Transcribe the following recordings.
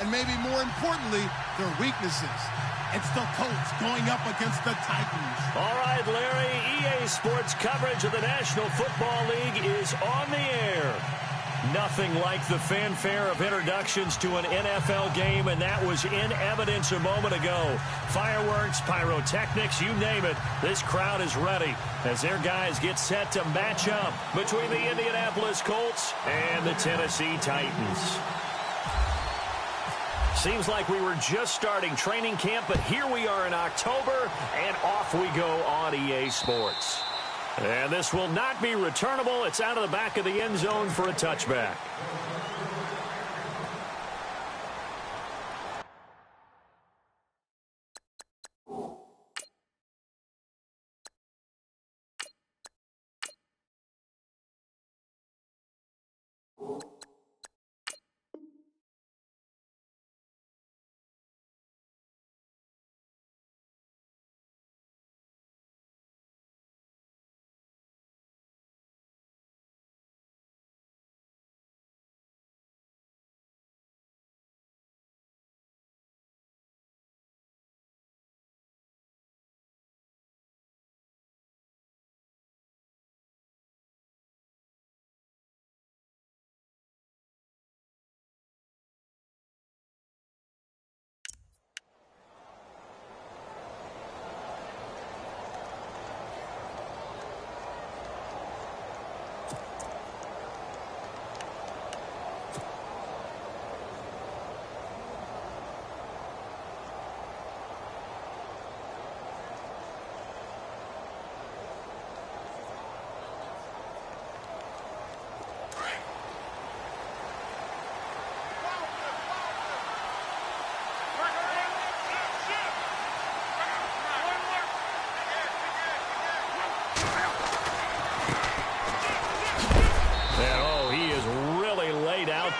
and maybe more importantly, their weaknesses. It's the Colts going up against the Titans. All right, Larry, EA Sports coverage of the National Football League is on the air. Nothing like the fanfare of introductions to an NFL game, and that was in evidence a moment ago. Fireworks, pyrotechnics, you name it. This crowd is ready as their guys get set to match up between the Indianapolis Colts and the Tennessee Titans. Seems like we were just starting training camp, but here we are in October, and off we go on EA Sports. And this will not be returnable. It's out of the back of the end zone for a touchback.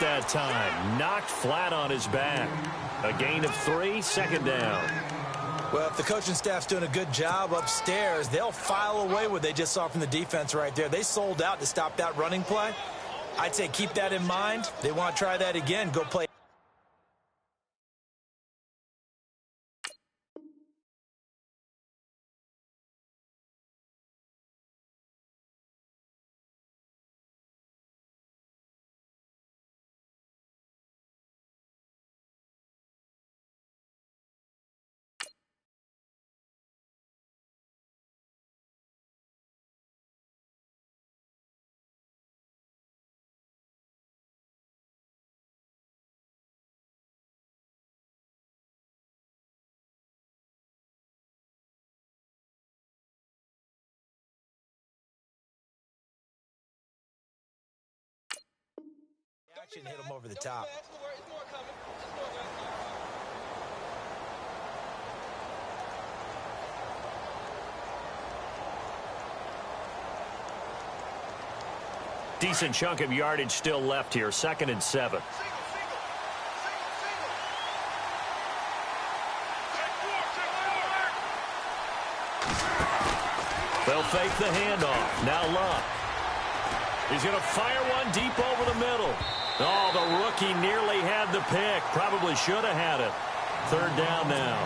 That time knocked flat on his back. A gain of 3, second down. Well, if the coaching staff's doing a good job upstairs, they'll file away what they just saw from the defense right there. They sold out to stop that running play. I'd say keep that in mind. They want to try that again. Go play. Hit him over the top. Decent chunk of yardage still left here. 2nd and 7. They'll fake the handoff. Now Luck. He's going to fire one deep over the middle. Oh, the rookie nearly had the pick. Probably should have had it. 3rd down now.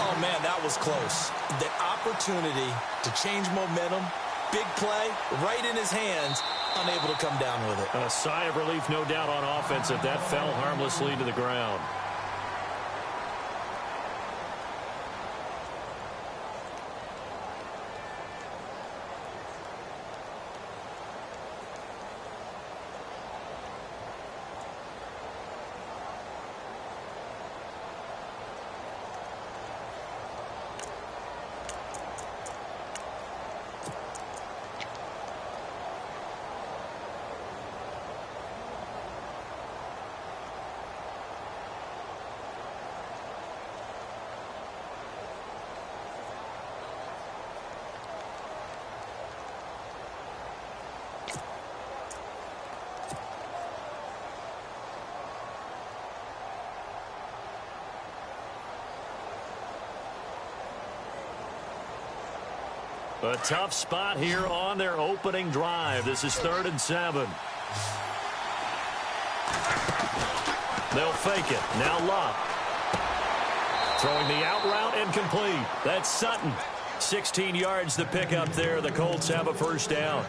Oh, man, that was close. The opportunity to change momentum, big play, right in his hands, unable to come down with it. A sigh of relief, no doubt, on offense if that fell harmlessly to the ground. A tough spot here on their opening drive. This is 3rd and 7. They'll fake it. Now Locke. Throwing the out route and complete. That's Sutton. 16 yards to pick up there. The Colts have a first down.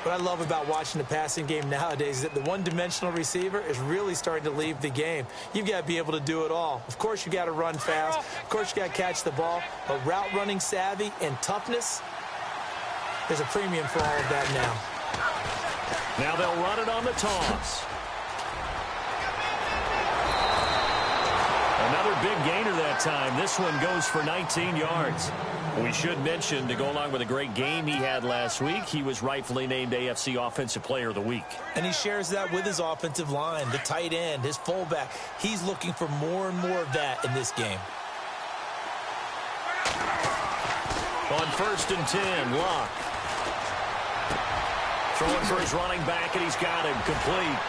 What I love about watching the passing game nowadays is that the one-dimensional receiver is really starting to leave the game. You've got to be able to do it all. Of course, you got to run fast. Of course, you got to catch the ball. But route running savvy and toughness, there's a premium for all of that now. Now they'll run it on the toss. Another big gainer that time. This one goes for 19 yards. We should mention, to go along with a great game he had last week, he was rightfully named AFC Offensive Player of the Week. And he shares that with his offensive line, the tight end, his fullback. He's looking for more and more of that in this game. On 1st and 10, Locke. Throwing for his running back, and he's got him complete.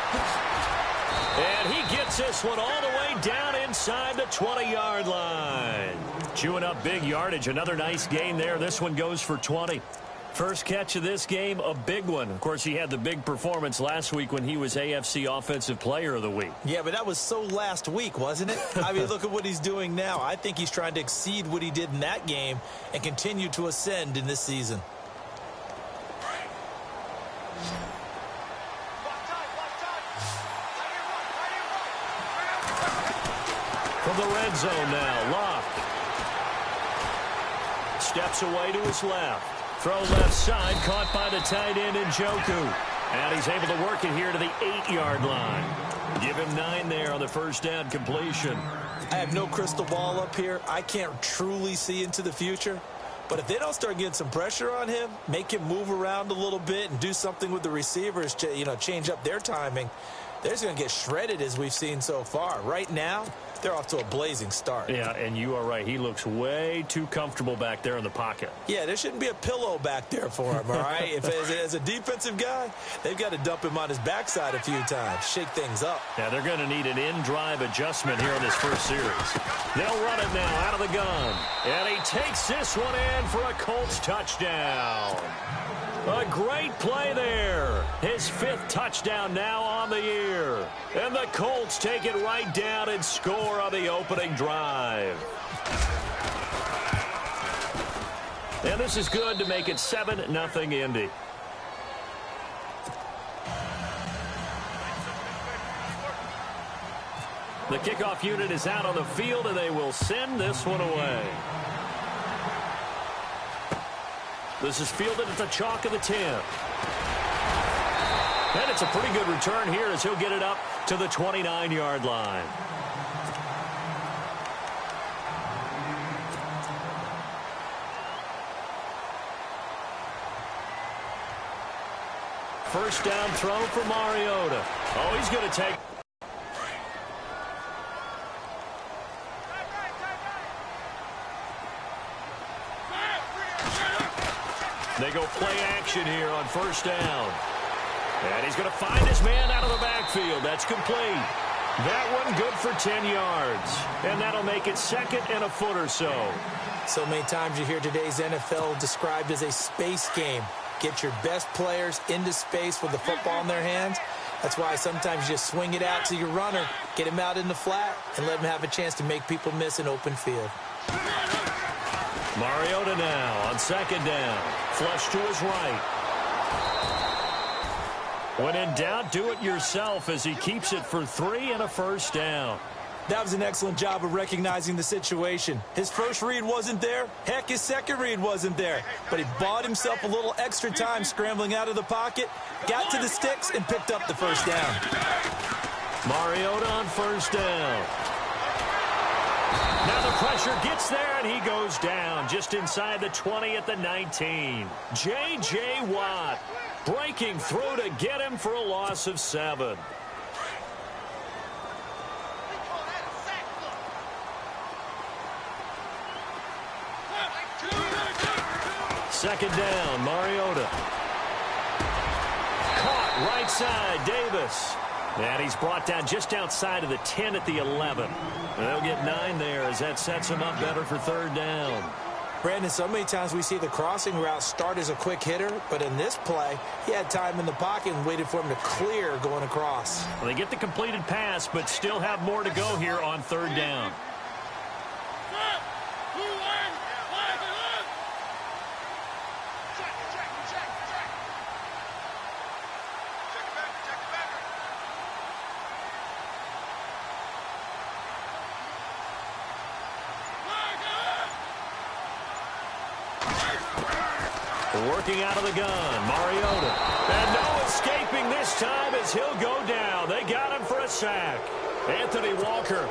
And he gets this one all the way down inside the 20-yard line. Chewing up big yardage. Another nice gain there. This one goes for 20. First catch of this game, a big one. Of course, he had the big performance last week when he was AFC Offensive Player of the Week. Yeah, but that was so last week, wasn't it? I mean, look at what he's doing now. I think he's trying to exceed what he did in that game and continue to ascend in this season. From the red zone now, Locke. Steps away to his left. Throw left side, caught by the tight end Njoku. And he's able to work it here to the 8-yard line. Give him 9 there on the first down completion. I have no crystal ball up here. I can't truly see into the future. But if they don't start getting some pressure on him, make him move around a little bit and do something with the receivers to, change up their timing, they're just going to get shredded as we've seen so far. Right now, they're off to a blazing start. Yeah, and you are right. He looks way too comfortable back there in the pocket. Yeah, there shouldn't be a pillow back there for him, all right? If as a defensive guy, they've got to dump him on his backside a few times, shake things up. Yeah, they're going to need an in-drive adjustment here in this first series. They'll run it now out of the gun. And he takes this one in for a Colts touchdown. A great play there. His 5th touchdown now on the year. And the Colts take it right down and score on the opening drive. And this is good to make it 7-0 Indy. The kickoff unit is out on the field, and they will send this one away. This is fielded at the chalk of the 10. And it's a pretty good return here as he'll get it up to the 29-yard line. First down throw for Mariota. Oh, he's going to take... They go play action here on first down. And he's going to find his man out of the backfield. That's complete. That one good for 10 yards. And that'll make it 2nd and a foot or so. So many times you hear today's NFL described as a space game. Get your best players into space with the football in their hands. That's why sometimes you just swing it out to your runner, get him out in the flat, and let him have a chance to make people miss an open field. Mariota now on 2nd down. Flush to his right. When in doubt, do it yourself as he keeps it for 3 and a first down. That was an excellent job of recognizing the situation. His first read wasn't there. Heck, his second read wasn't there. But he bought himself a little extra time scrambling out of the pocket, got to the sticks, and picked up the first down. Mariota on first down. Now the pressure gets there, and he goes down just inside the 20 at the 19. J.J. Watt breaking through to get him for a loss of 7. Second down, Mariota. Caught right side, Davis. And he's brought down just outside of the 10 at the 11. And they'll get 9 there as that sets him up better for 3rd down. Brandon, so many times we see the crossing route start as a quick hitter, but in this play, he had time in the pocket and waited for him to clear going across. Well, they get the completed pass, but still have more to go here on third down. Working out of the gun, Mariota. And no escaping this time as he'll go down. They got him for a sack. Anthony Walker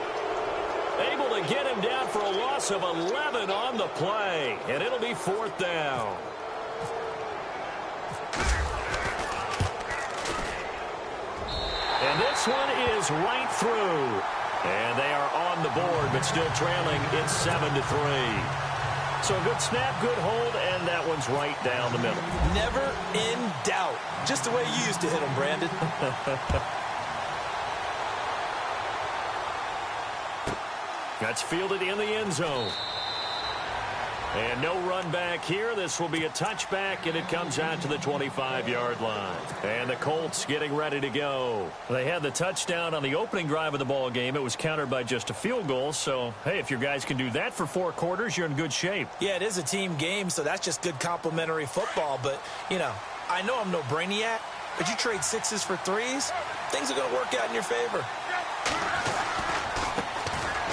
able to get him down for a loss of 11 on the play. And it'll be fourth down. And this one is right through. And they are on the board, but still trailing. It's 7-3. So a good snap, good hold, and that one's right down the middle. Never in doubt. Just the way you used to hit them, Brandon. That's fielded in the end zone. And no run back here. This will be a touchback, and it comes out to the 25-yard line. And the Colts getting ready to go. They had the touchdown on the opening drive of the ball game. It was countered by just a field goal. So, hey, if your guys can do that for 4 quarters, you're in good shape. Yeah, it is a team game, so that's just good complimentary football. But, you know, I know I'm no brainiac, but you trade 6s for 3s, things are going to work out in your favor.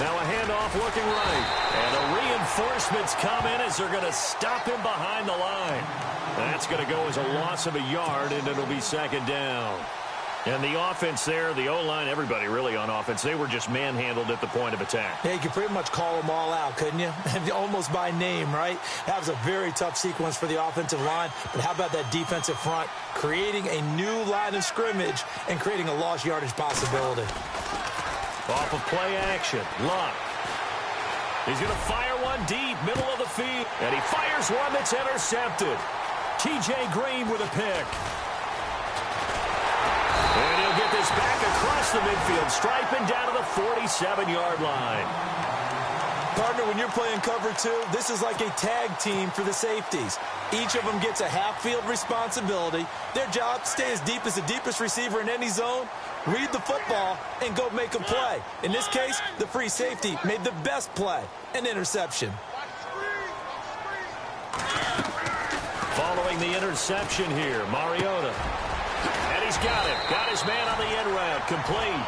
Now a handoff looking right. And the reinforcements come in as they're going to stop him behind the line. That's going to go as a loss of a yard, and it'll be second down. And the offense there, the O-line, everybody really on offense, they were just manhandled at the point of attack. Yeah, you could pretty much call them all out, couldn't you? Almost by name, right? That was a very tough sequence for the offensive line. But how about that defensive front creating a new line of scrimmage and creating a lost yardage possibility? Off of play action, Luck. He's going to fire one deep, middle of the field. And he fires one that's intercepted. T.J. Green with a pick. And he'll get this back across the midfield, striping down to the 47-yard line. Partner, when you're playing cover 2, this is like a tag team for the safeties. Each of them gets a half-field responsibility. Their job, stay as deep as the deepest receiver in any zone, read the football, and go make a play. In this case, the free safety made the best play, an interception. Following the interception here, Mariota. And he's got it. Got his man on the end route, complete.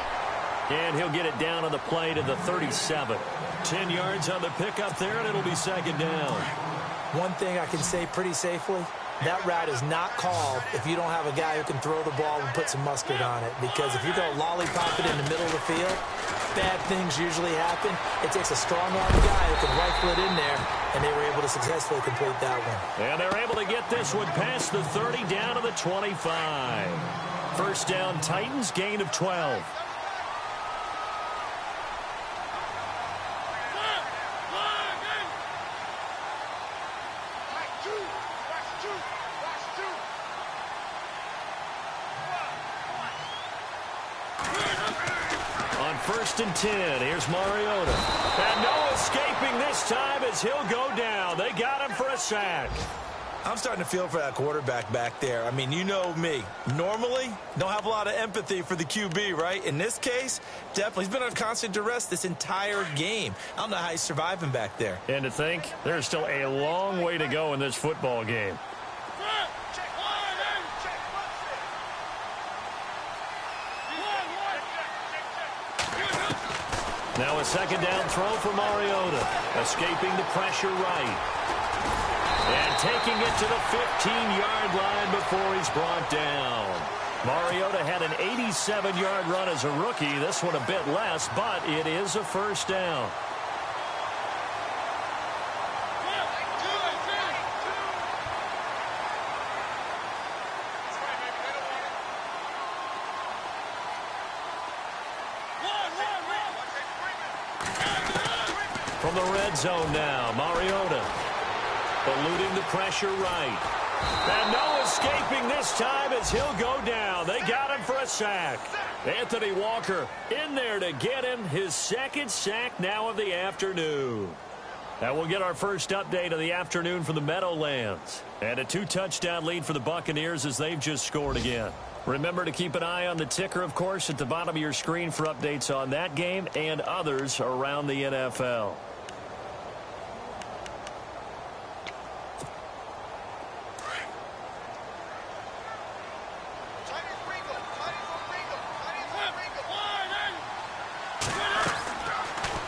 And he'll get it down on the play to the 37. 10 yards on the pickup there, and it'll be second down. One thing I can say pretty safely, that route is not called if you don't have a guy who can throw the ball and put some mustard on it. Because if you go lollipop it in the middle of the field, bad things usually happen. It takes a strong-arm guy who can rifle it in there, and they were able to successfully complete that one. And they're able to get this one past the 30 down to the 25. First down, Titans, gain of 12. First and 10. Here's Mariota. And no escaping this time as he'll go down. They got him for a sack. I'm starting to feel for that quarterback back there. I mean, you know me. Normally, don't have a lot of empathy for the QB, right? In this case, definitely. He's been on constant duress this entire game. I don't know how he's surviving back there. And to think, there's still a long way to go in this football game. Now a second down throw for Mariota. Escaping the pressure right. And taking it to the 15-yard line before he's brought down. Mariota had an 87-yard run as a rookie. This one a bit less, but it is a first down. From the red zone now, Mariota eluding the pressure right. And no escaping this time as he'll go down. They got him for a sack. Anthony Walker in there to get him his second sack now of the afternoon. And we'll get our first update of the afternoon from the Meadowlands. And a 2-touchdown lead for the Buccaneers as they've just scored again. Remember to keep an eye on the ticker, of course, at the bottom of your screen for updates on that game and others around the NFL.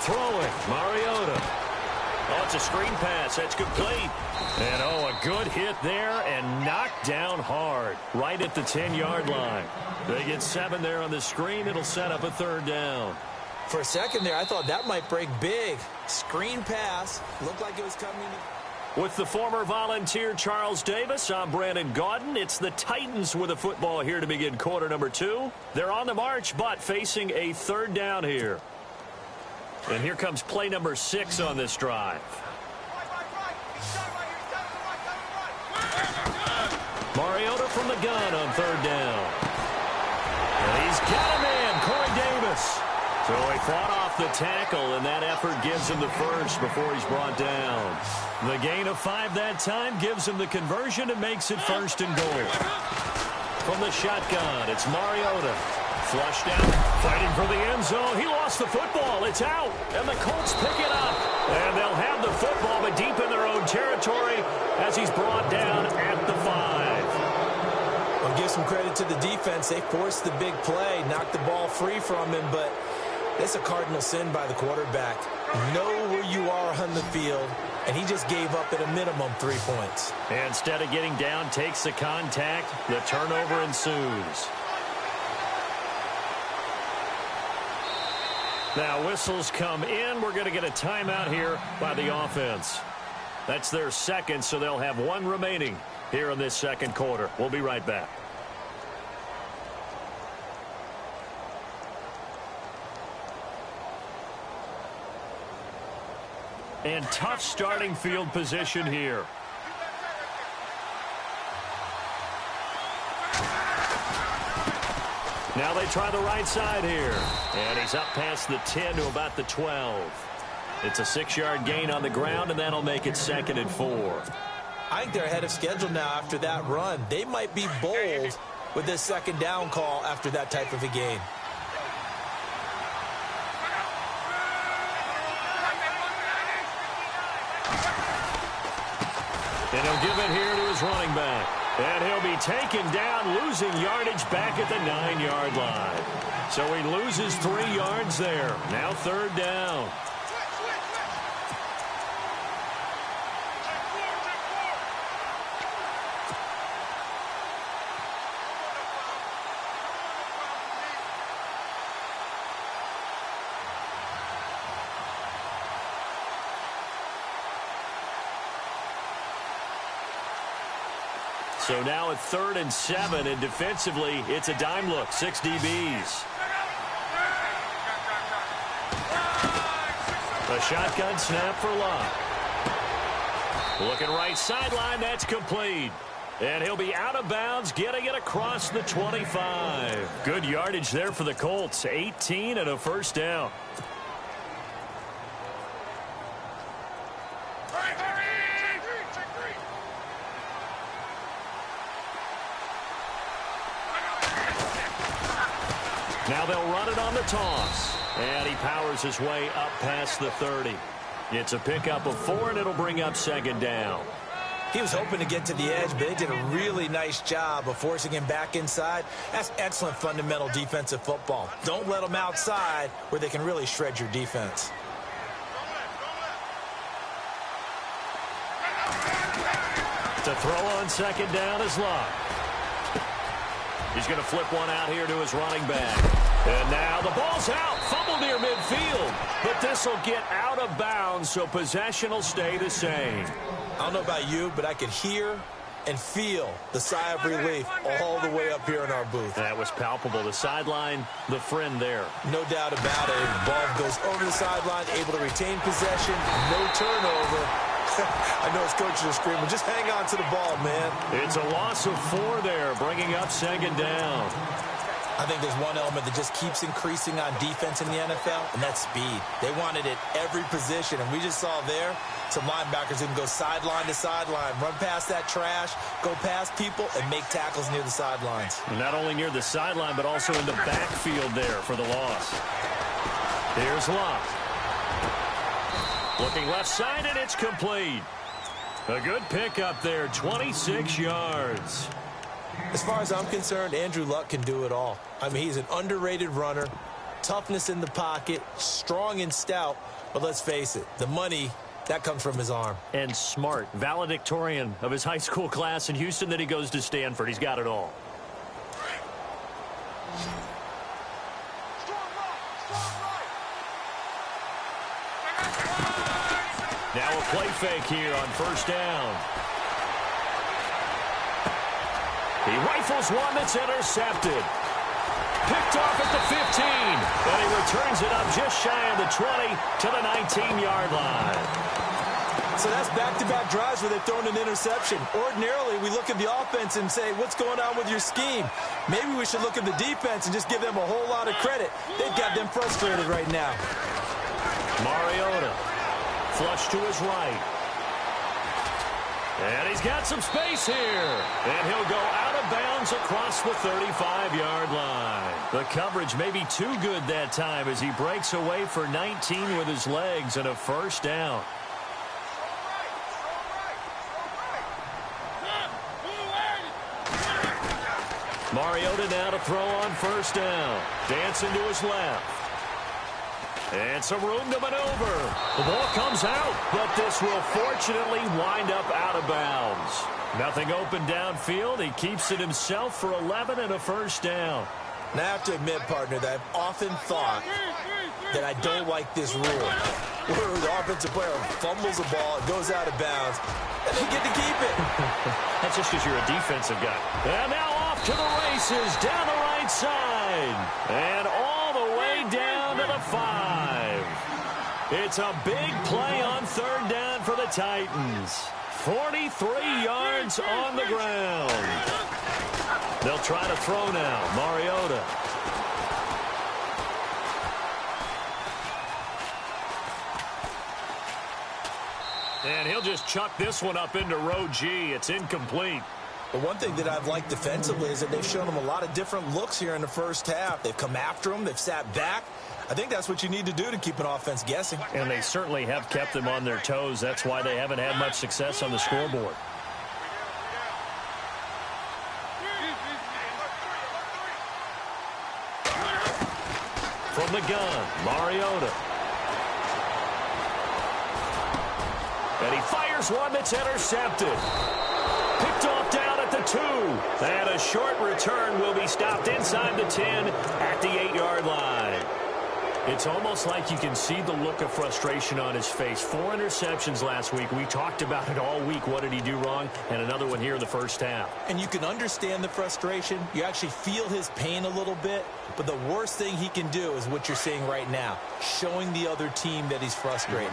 Throwing, Mariota. Oh, it's a screen pass. That's complete. And, a good hit there and knocked down hard right at the 10-yard line. They get 7 there on the screen. It'll set up a 3rd down. For a second there, I thought that might break big. Screen pass. Looked like it was coming. With the former Volunteer Charles Davis, I'm Brandon Gaudin. It's the Titans with the football here to begin quarter number 2. They're on the march, but facing a 3rd down here. And here comes play number 6 on this drive. Mariota from the gun on 3rd down. And he's got a man, Corey Davis. So he fought off the tackle, and that effort gives him the first before he's brought down. The gain of 5 that time gives him the conversion and makes it 1st and goal. From the shotgun, it's Mariota. Flushed out, fighting for the end zone. He lost the football. It's out, and the Colts pick it up. And they'll have the football, but deep in their own territory as he's brought down at the 5. I'll give some credit to the defense. They forced the big play, knocked the ball free from him, but that's a cardinal sin by the quarterback. Know where you are on the field, and he just gave up at a minimum 3 points. And instead of getting down, takes the contact. The turnover ensues. Now whistles come in. We're going to get a timeout here by the offense. That's their 2nd, so they'll have 1 remaining here in this 2nd quarter. We'll be right back. And tough starting field position here. Now they try the right side here. And he's up past the 10 to about the 12. It's a 6-yard gain on the ground, and that'll make it 2nd and 4. I think they're ahead of schedule now after that run. They might be bold with this 2nd down call after that type of a gain. And he'll give it here to his running back. And he'll be taken down, losing yardage back at the 9-yard line. So he loses 3 yards there. Now 3rd down. So now at 3rd and 7, and defensively, it's a dime look, 6 DBs. A shotgun snap for Locke. Looking right sideline, that's complete. And he'll be out of bounds, getting it across the 25. Good yardage there for the Colts, 18 and a 1st down. Now they'll run it on the toss. And he powers his way up past the 30. It's a pickup of 4, and it'll bring up 2nd down. He was hoping to get to the edge, but they did a really nice job of forcing him back inside. That's excellent fundamental defensive football. Don't let them outside where they can really shred your defense. To throw on 2nd down is Locke. He's going to flip one out here to his running back. And now the ball's out. Fumble near midfield. But this will get out of bounds, so possession will stay the same. I don't know about you, but I could hear and feel the sigh of relief all the way up here in our booth. That was palpable. The sideline, the friend there. No doubt about it. The ball goes over the sideline, able to retain possession, no turnover. I know his coaches are screaming, just hang on to the ball, man. It's a loss of 4 there, bringing up 2nd down. I think there's one element that just keeps increasing on defense in the NFL, and that's speed. They want it at every position, and we just saw there some linebackers who can go sideline to sideline, run past that trash, go past people, and make tackles near the sidelines. And not only near the sideline, but also in the backfield there for the loss. Here's Locke. Looking left side, and it's complete. A good pickup there, 26 yards. As far as I'm concerned, Andrew Luck can do it all. I mean, he's an underrated runner, toughness in the pocket, strong and stout, but let's face it, the money, that comes from his arm. And smart, valedictorian of his high school class in Houston, then he goes to Stanford. He's got it all. Now a play fake here on first down. He rifles one that's intercepted. Picked off at the 15. And he returns it up just shy of the 20 to the 19-yard line. So that's back-to-back drives where they've thrown an interception. Ordinarily, we look at the offense and say, what's going on with your scheme? Maybe we should look at the defense and just give them a whole lot of credit. They've got them frustrated right now. Mariota, flush to his right. And he's got some space here. And he'll go out of bounds across the 35-yard line. The coverage may be too good that time as he breaks away for 19 with his legs and a first down. Mariota now to throw on first down. Dancing to his left. And some room to maneuver. The ball comes out, but this will fortunately wind up out of bounds. Nothing open downfield. He keeps it himself for 11 and a first down. Now, I have to admit, partner, that I've often thought that I don't like this rule, where the offensive player fumbles the ball, it goes out of bounds, and they get to keep it. That's just because you're a defensive guy. And now off to the races, down the right side. And all the way down to the 5. It's a big play on third down for the Titans. 43 yards on the ground. They'll try to throw now. Mariota. And he'll just chuck this one up into row G. It's incomplete. But one thing that I've liked defensively is that they've shown him a lot of different looks here in the first half. They've come after him. They've sat back. I think that's what you need to do to keep an offense guessing. And they certainly have kept them on their toes. That's why they haven't had much success on the scoreboard. From the gun, Mariota. And he fires one that's intercepted. Picked off down at the 2. And a short return will be stopped inside the 10 at the 8-yard line. It's almost like you can see the look of frustration on his face. 4 interceptions last week. We talked about it all week. What did he do wrong? And another one here in the first half. And you can understand the frustration. You actually feel his pain a little bit. But the worst thing he can do is what you're seeing right now, showing the other team that he's frustrated.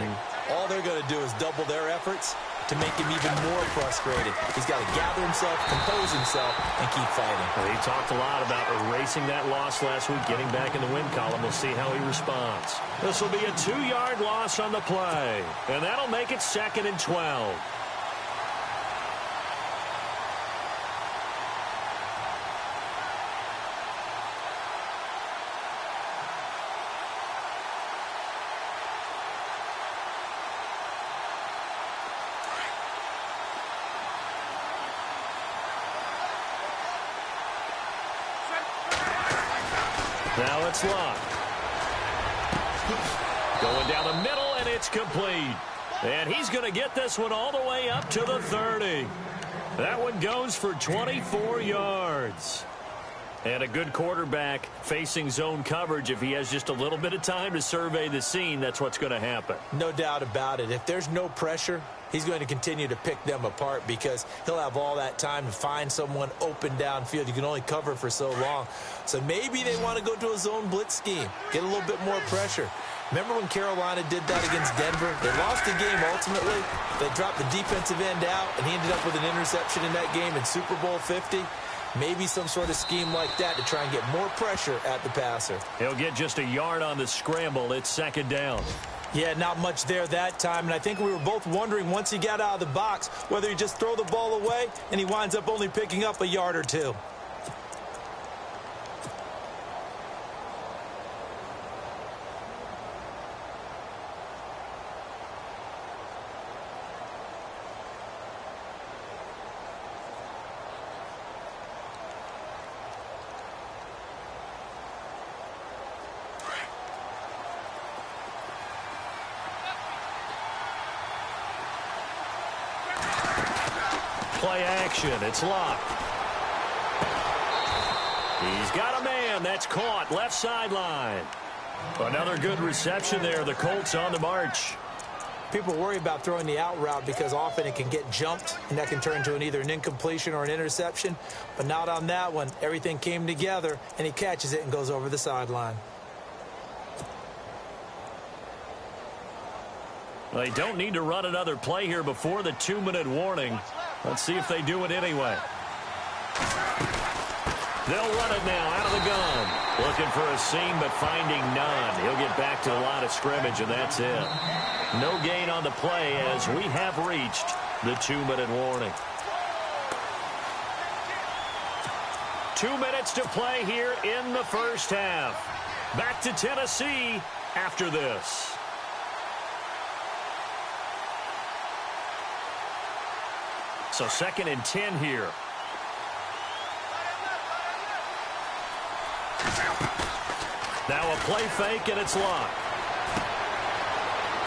All they're going to do is double their efforts to make him even more frustrated. He's got to gather himself, compose himself, and keep fighting. Well, he talked a lot about erasing that loss last week, getting back in the win column. We'll see how he responds. This will be a 2-yard loss on the play, and that'll make it 2nd and 12. Now it's Locke. Going down the middle, and it's complete. And he's going to get this one all the way up to the 30. That one goes for 24 yards. And a good quarterback facing zone coverage. If he has just a little bit of time to survey the scene, that's what's going to happen. No doubt about it. If there's no pressure, he's going to continue to pick them apart because he'll have all that time to find someone open downfield. You can only cover for so long. So maybe they want to go to a zone blitz scheme, get a little bit more pressure. Remember when Carolina did that against Denver? They lost the game ultimately. They dropped the defensive end out, and he ended up with an interception in that game in Super Bowl 50. Maybe some sort of scheme like that to try and get more pressure at the passer. He'll get just a yard on the scramble. It's second down. Yeah, not much there that time, and I think we were both wondering once he got out of the box whether he just throw the ball away and he winds up only picking up a yard or two. Play action. It's locked. He's got a man. That's caught. Left sideline. Another good reception there. The Colts on the march. People worry about throwing the out route because often it can get jumped, and that can turn into either an incompletion or an interception. But not on that one. Everything came together, and he catches it and goes over the sideline. They don't need to run another play here before the 2-minute warning. Let's see if they do it anyway. They'll run it now out of the gun. Looking for a seam, but finding none. He'll get back to the line of scrimmage, and that's it. No gain on the play as we have reached the 2-minute warning. 2 minutes to play here in the first half. Back to Tennessee after this. So 2nd and 10 here. Now a play fake, and it's locked.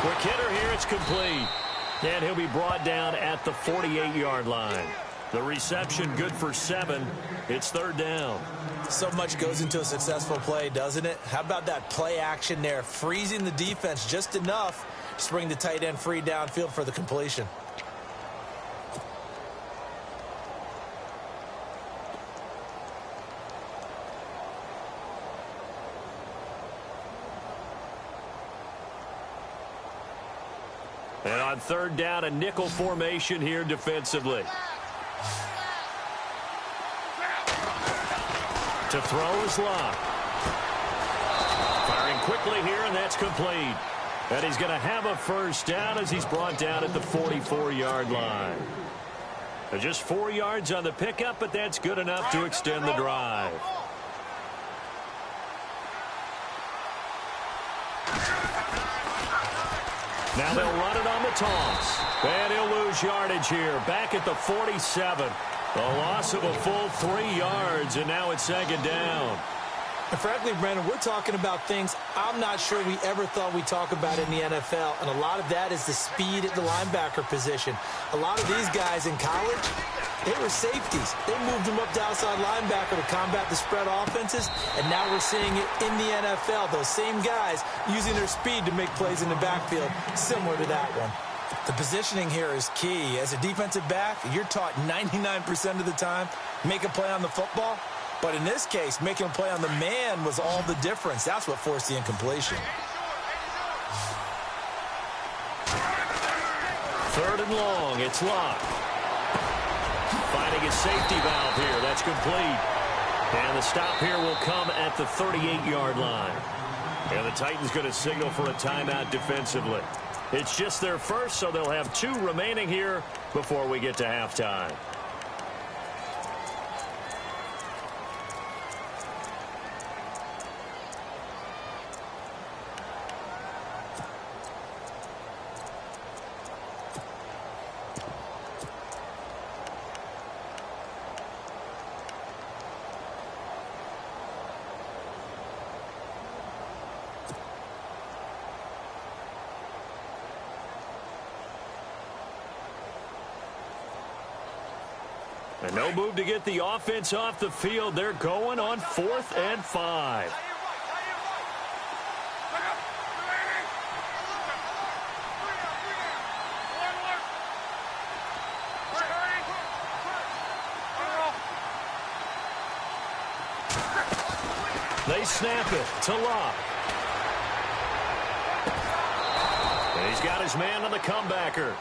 Quick hitter here, it's complete. And he'll be brought down at the 48-yard line. The reception good for 7. It's 3rd down. So much goes into a successful play, doesn't it? How about that play action there, freezing the defense just enough to bring the tight end free downfield for the completion. And on 3rd down, a nickel formation here defensively. To throw is locked. Firing quickly here, and that's complete. And he's going to have a first down as he's brought down at the 44-yard line. Just 4 yards on the pickup, but that's good enough to extend the drive. Now they'll run it on the toss. And he'll lose yardage here. Back at the 47. A loss of a full 3 yards, and now it's 2nd down. And frankly, Brandon, we're talking about things I'm not sure we ever thought we'd talk about in the NFL, and a lot of that is the speed at the linebacker position. A lot of these guys in college, they were safeties. They moved them up to outside linebacker to combat the spread offenses, and now we're seeing it in the NFL. Those same guys using their speed to make plays in the backfield, similar to that one. The positioning here is key. As a defensive back, you're taught 99% of the time, make a play on the football. But in this case, making a play on the man was all the difference. That's what forced the incompletion. 3rd and long. It's locked. Finding a safety valve here. That's complete. And the stop here will come at the 38-yard line. And the Titans going to signal for a timeout defensively. It's just their first, so they'll have 2 remaining here before we get to halftime. And no move to get the offense off the field. They're going on 4th and 5. They snap it to Locke. And he's got his man on the comebacker.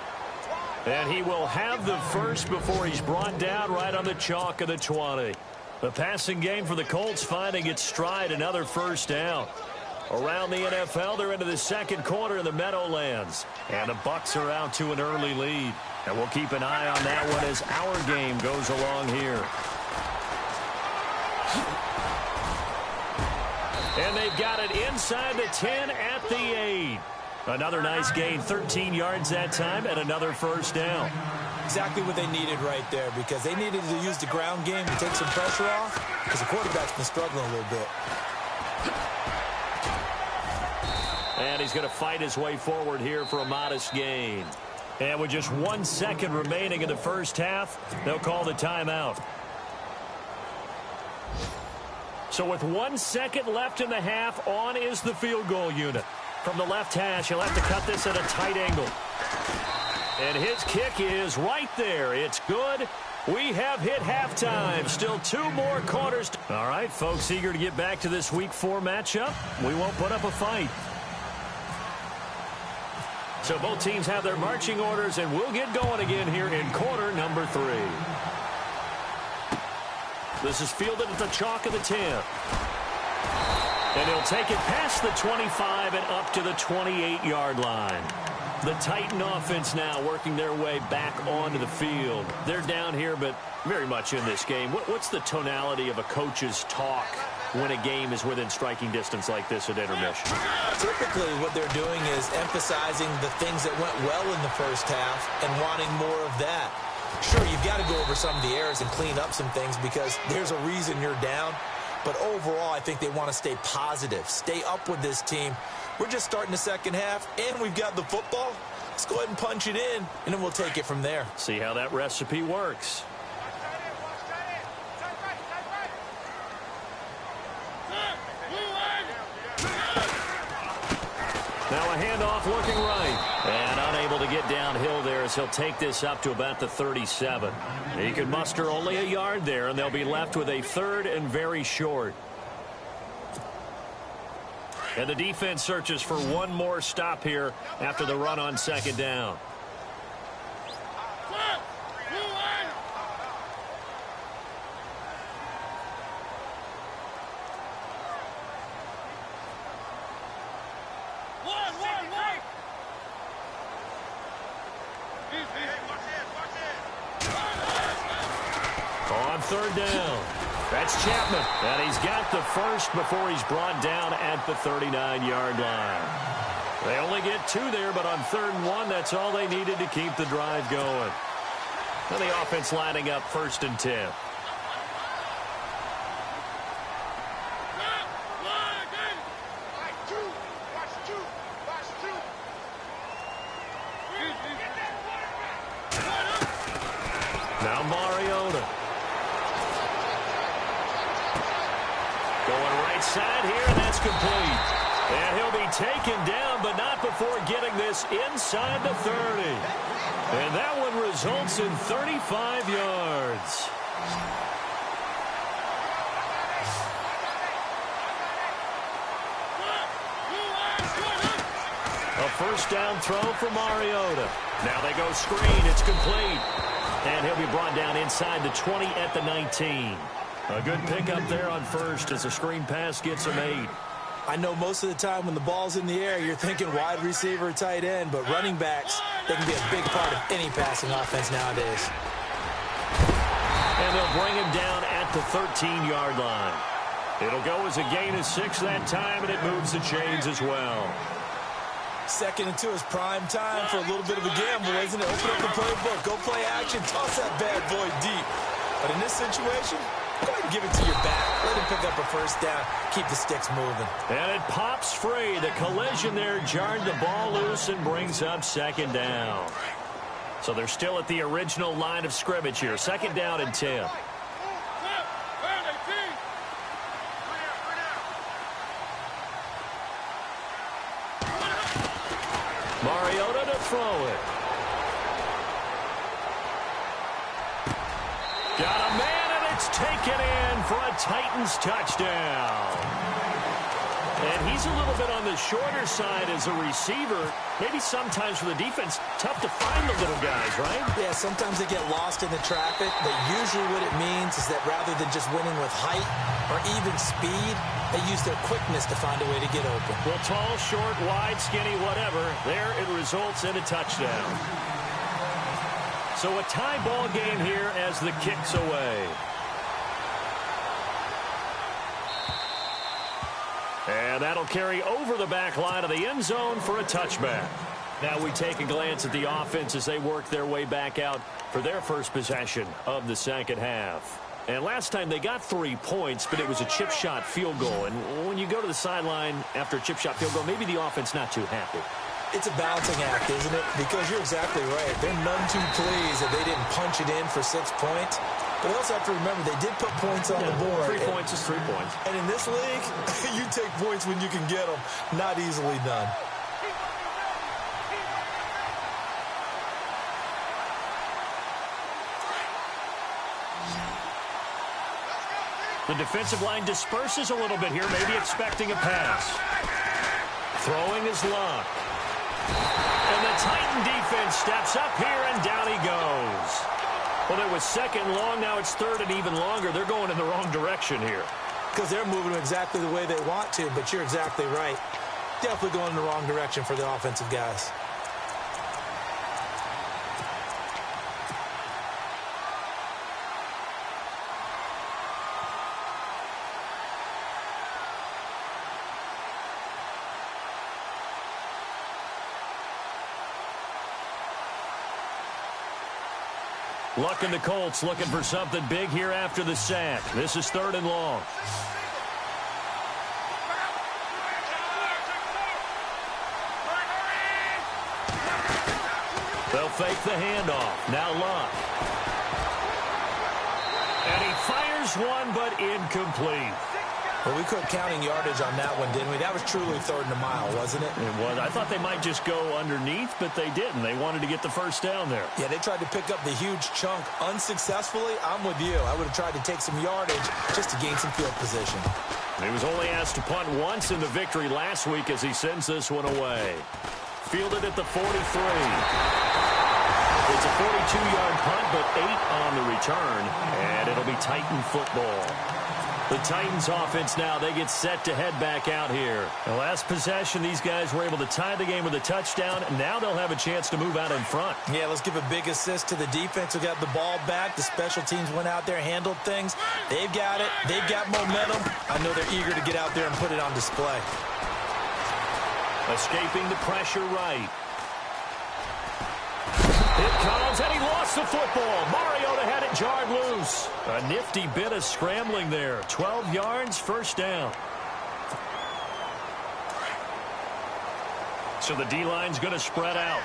And he will have the first before he's brought down right on the chalk of the 20. The passing game for the Colts finding its stride, another first down. Around the NFL, they're into the second quarter in the Meadowlands. And the Bucs are out to an early lead. And we'll keep an eye on that one as our game goes along here. And they've got it inside the 10 at the 8. Another nice gain, 13 yards that time, and another first down. Exactly what they needed right there, because they needed to use the ground game to take some pressure off, because the quarterback's been struggling a little bit. And he's going to fight his way forward here for a modest gain. And with just 1 second remaining in the first half, they'll call the timeout. So with 1 second left in the half, on is the field goal unit. From the left hash, he'll have to cut this at a tight angle. And his kick is right there. It's good. We have hit halftime. Still 2 more quarters. All right, folks, eager to get back to this Week 4 matchup. We won't put up a fight. So both teams have their marching orders, and we'll get going again here in quarter number 3. This is fielded at the chalk of the 10. And he'll take it past the 25 and up to the 28-yard line. The Titan offense now working their way back onto the field. They're down here, but very much in this game. What's the tonality of a coach's talk when a game is within striking distance like this at intermission? Typically, what they're doing is emphasizing the things that went well in the first half and wanting more of that. Sure, you've got to go over some of the errors and clean up some things because there's a reason you're down. But overall, I think they want to stay positive, stay up with this team. We're just starting the second half, and we've got the football. Let's go ahead and punch it in, and then we'll take it from there. See how that recipe works. Now a handoff looking right. And unable to get downhill there as he'll take this up to about the 37. He could muster only a yard there, and they'll be left with a 3rd and very short. And the defense searches for one more stop here after the run on second down. On third down, that's Chapman. And he's got the first before he's brought down at the 39-yard line. They only get 2 there, but on 3rd and 1, that's all they needed to keep the drive going. And the offense lining up 1st and 10. Now Mariota. Going right side here, and that's complete. And he'll be taken down, but not before getting this inside the 30. And that one results in 35 yards. A first down throw for Mariota. Now they go screen. It's complete. And he'll be brought down inside the 20 at the 19. A good pickup there on first as the screen pass gets him 8. I know most of the time when the ball's in the air, you're thinking wide receiver, tight end, but running backs, they can be a big part of any passing offense nowadays. And they'll bring him down at the 13-yard line. It'll go as a gain of 6 that time, and it moves the chains as well. 2nd and 2 is prime time for a little bit of a gamble, isn't it? Open up the playbook, go play action, toss that bad boy deep. But in this situation, go ahead and give it to your back. Let him pick up a first down, keep the sticks moving. And it pops free. The collision there jarred the ball loose and brings up 2nd down. So they're still at the original line of scrimmage here. 2nd down and 10. Mariota to throw it. Got a man, and it's taken in for a Titans touchdown. And he's a little bit on the shorter side as a receiver. Maybe sometimes for the defense, tough to find the little guys, right? Yeah, sometimes they get lost in the traffic, but usually what it means is that rather than just winning with height or even speed, they use their quickness to find a way to get open. Well, tall, short, wide, skinny, whatever, there it results in a touchdown. So a tie ball game here as the kick's away. And that'll carry over the back line of the end zone for a touchback. Now we take a glance at the offense as they work their way back out for their first possession of the second half. And last time they got 3 points, but it was a chip shot field goal. And when you go to the sideline after a chip shot field goal, maybe the offense not too happy. It's a balancing act, isn't it? Because you're exactly right. They're none too pleased that they didn't punch it in for 6 points. But they also have to remember they did put points on the board. 3 points is 3 points. And in this league, you take points when you can get them. Not easily done. The defensive line disperses a little bit here, maybe expecting a pass. Throwing is Luck. And the Titan defense steps up here, and down he goes. Well, it was second long. Now it's third and even longer. They're going in the wrong direction here. Because they're moving exactly the way they want to, but you're exactly right. Definitely going in the wrong direction for the offensive guys. Luck and the Colts looking for something big here after the sack. This is third and long. They'll fake the handoff. Now Luck. And he fires one, but incomplete. Well, we quit counting yardage on that one, didn't we? That was truly third and a mile, wasn't it? It was. I thought they might just go underneath, but they didn't. They wanted to get the first down there. Yeah, they tried to pick up the huge chunk unsuccessfully. I'm with you. I would have tried to take some yardage just to gain some field position. He was only asked to punt once in the victory last week as he sends this one away. Fielded at the 43. It's a 42-yard punt, but 8 on the return, and it'll be Titan football. The Titans offense now, they get set to head back out here. The last possession, these guys were able to tie the game with a touchdown. Now they'll have a chance to move out in front. Yeah, let's give a big assist to the defense who got the ball back. The special teams went out there, handled things. They've got it. They've got momentum. I know they're eager to get out there and put it on display. Escaping the pressure right. It comes, and he lost the football. Mariota had it jarred loose. A nifty bit of scrambling there. 12 yards, first down. So the D-line's going to spread out.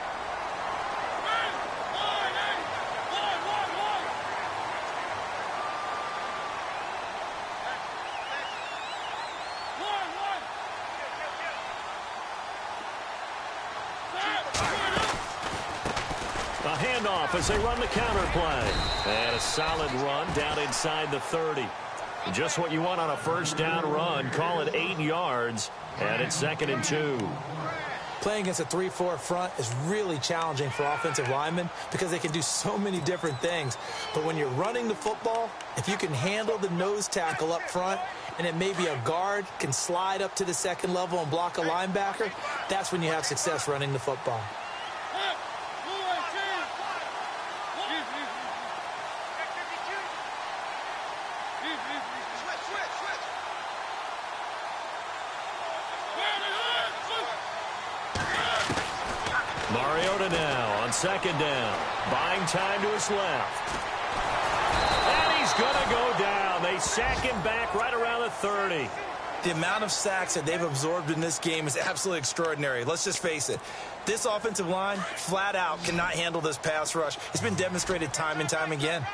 Handoff as they run the counter play. And a solid run down inside the 30. Just what you want on a first down run. Call it 8 yards. And it's 2nd and 2. Playing against a 3-4 front is really challenging for offensive linemen because they can do so many different things. But when you're running the football, if you can handle the nose tackle up front and it may be a guard can slide up to the second level and block a linebacker, that's when you have success running the football. Mariota now on second down. Buying time to his left. And he's going to go down. They sack him back right around the 30. The amount of sacks that they've absorbed in this game is absolutely extraordinary. Let's just face it. This offensive line, flat out, cannot handle this pass rush. It's been demonstrated time and time again.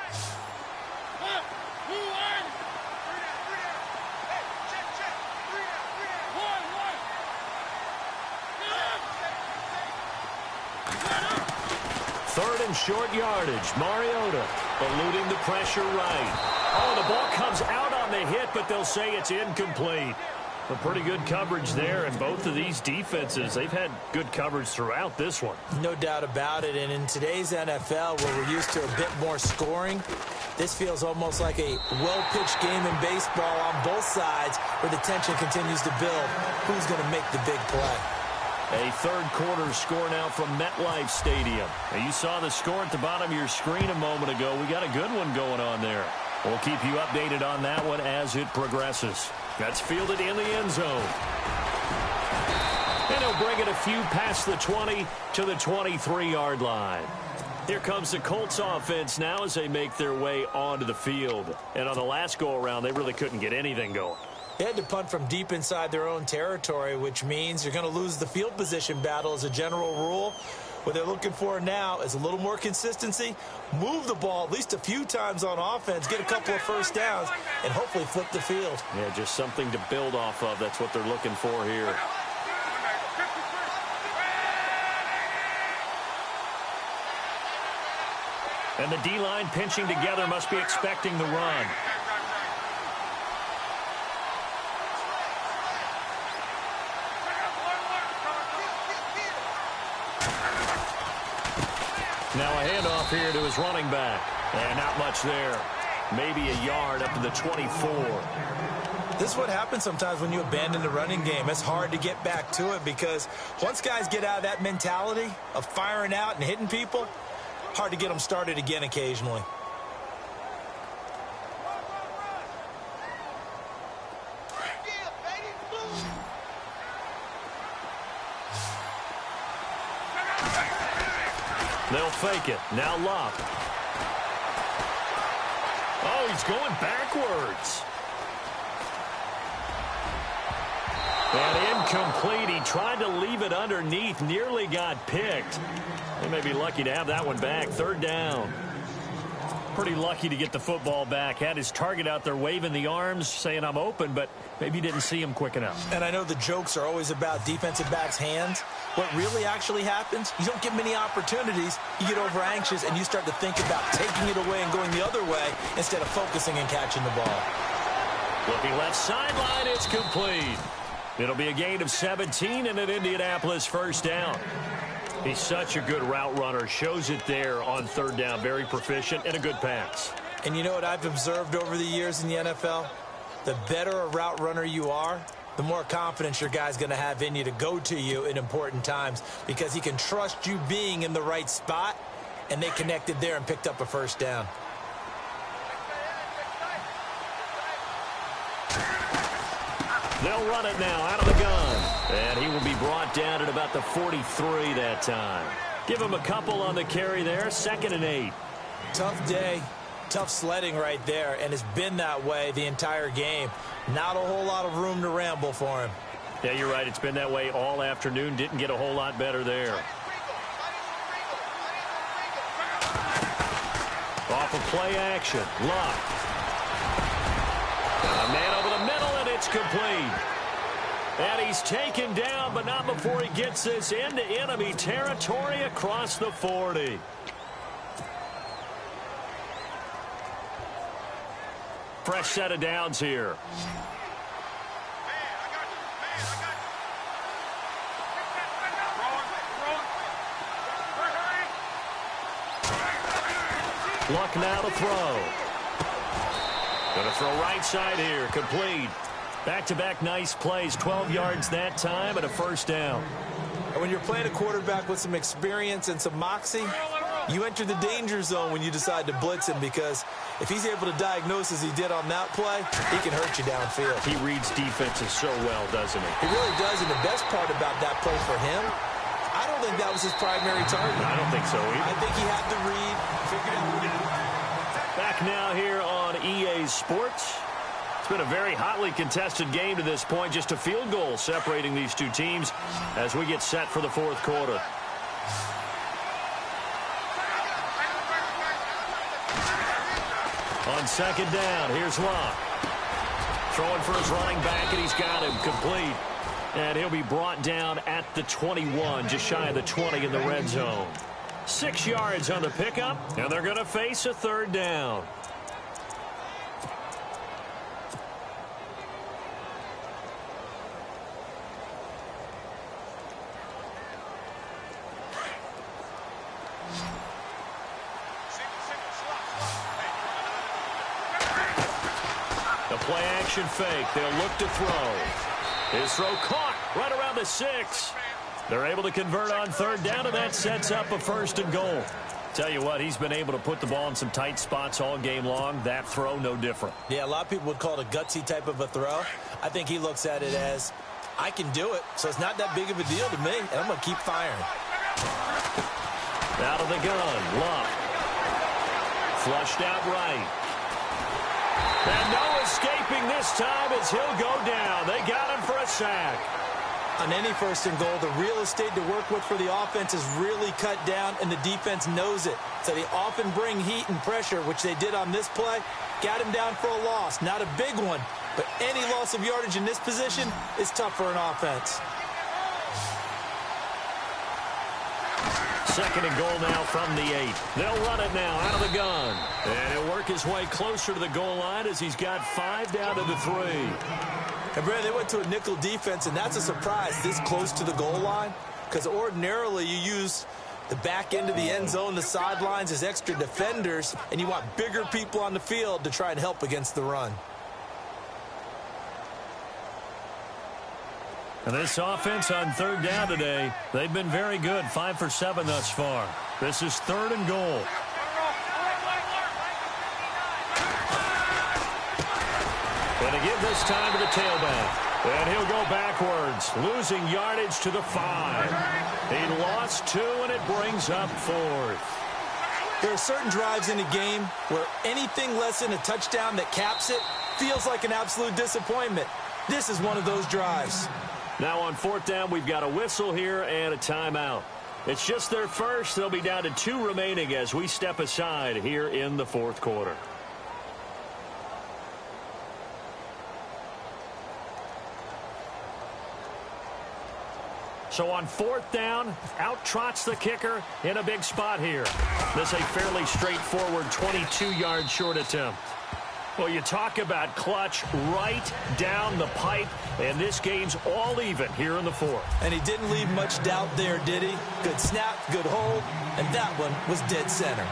Third and short yardage. Mariota eluding the pressure right. Oh, the ball comes out on the hit, but they'll say it's incomplete. A pretty good coverage there, and both of these defenses, they've had good coverage throughout this one. No doubt about it, and in today's NFL, where we're used to a bit more scoring, this feels almost like a well-pitched game in baseball on both sides where the tension continues to build. Who's going to make the big play? A third quarter score now from MetLife Stadium. Now, you saw the score at the bottom of your screen a moment ago. We got a good one going on there. We'll keep you updated on that one as it progresses. That's fielded in the end zone. And he'll bring it a few past the 20 to the 23-yard line. Here comes the Colts offense now as they make their way onto the field. And on the last go-around, they really couldn't get anything going. They had to punt from deep inside their own territory, which means you're going to lose the field position battle as a general rule. What they're looking for now is a little more consistency, move the ball at least a few times on offense, get a couple of first downs, and hopefully flip the field. Yeah, just something to build off of. That's what they're looking for here. And the D-line pinching together, must be expecting the run. Now a handoff here to his running back. And not much there. Maybe a yard up to the 24. This is what happens sometimes when you abandon the running game. It's hard to get back to it because once guys get out of that mentality of firing out and hitting people, hard to get them started again occasionally. They'll fake it. Now Locke. Oh, he's going backwards. And incomplete. He tried to leave it underneath. Nearly got picked. They may be lucky to have that one back. Third down. Pretty lucky to get the football back. Had his target out there waving the arms, saying I'm open, but maybe didn't see him quick enough. And I know the jokes are always about defensive backs' hands. What really actually happens, you don't get many opportunities. You get over anxious and you start to think about taking it away and going the other way instead of focusing and catching the ball. Looking left sideline, it's complete. It'll be a gain of 17 and an Indianapolis first down. He's such a good route runner. Shows it there on third down. Very proficient and a good pass. And you know what I've observed over the years in the NFL? The better a route runner you are, the more confidence your guy's going to have in you to go to you in important times because he can trust you being in the right spot, and they connected there and picked up a first down. They'll run it now out of the gun. And he will be brought down at about the 43 that time. Give him a couple on the carry there. 2nd and 8. Tough day. Tough sledding right there, and it's been that way the entire game. Not a whole lot of room to ramble for him. Yeah, you're right. It's been that way all afternoon. Didn't get a whole lot better there. Off of play action. Luck. A man over the middle, and it's complete. And he's taken down, but not before he gets this into enemy territory across the 40. Fresh set of downs here. Luck now to throw. Going to throw right side here. Complete. Back-to-back nice plays. 12 yards that time and a first down. And when you're playing a quarterback with some experience and some moxie, you enter the danger zone when you decide to blitz him because if he's able to diagnose as he did on that play, he can hurt you downfield. He reads defenses so well, doesn't he? He really does, and the best part about that play for him, I don't think that was his primary target. I don't think so either. I think he had to read, figured out. Back now here on EA Sports. It's been a very hotly contested game to this point. Just a field goal separating these two teams as we get set for the fourth quarter. On second down, here's Locke. Throwing for his running back, and he's got him complete. And he'll be brought down at the 21, just shy of the 20 in the red zone. 6 yards on the pickup, and they're going to face a third down. play action fake. They'll look to throw. His throw caught right around the 6. They're able to convert on third down, and that sets up a 1st and goal. Tell you what, he's been able to put the ball in some tight spots all game long. That throw, no different. Yeah, a lot of people would call it a gutsy type of a throw. I think he looks at it as, I can do it, so it's not that big of a deal to me, and I'm going to keep firing. Out of the gun, Luck. Flushed out right. And no escaping this time as he'll go down. They got him for a sack. On any 1st and goal, the real estate to work with for the offense is really cut down, and the defense knows it. So they often bring heat and pressure, which they did on this play. Got him down for a loss. Not a big one, but any loss of yardage in this position is tough for an offense. 2nd and goal now from the 8. They'll run it now out of the gun. And he'll work his way closer to the goal line as he's got 5 down to the 3. And, Brad, they went to a nickel defense, and that's a surprise this close to the goal line, because ordinarily you use the back end of the end zone, the sidelines as extra defenders, and you want bigger people on the field to try and help against the run. And this offense on 3rd down today, they've been very good, 5 for 7 thus far. This is 3rd and goal. Going to give this time to the tailback. And he'll go backwards, losing yardage to the 5. He lost 2, and it brings up 4th. There are certain drives in a game where anything less than a touchdown that caps it feels like an absolute disappointment. This is one of those drives. Now on 4th down, we've got a whistle here and a timeout. It's just their first. They'll be down to 2 remaining as we step aside here in the 4th quarter. So on 4th down, out trots the kicker in a big spot here. This is a fairly straightforward 22-yard short attempt. Well, you talk about clutch right down the pipe, and this game's all even here in the 4th. And he didn't leave much doubt there, did he? Good snap, good hold, and that one was dead center.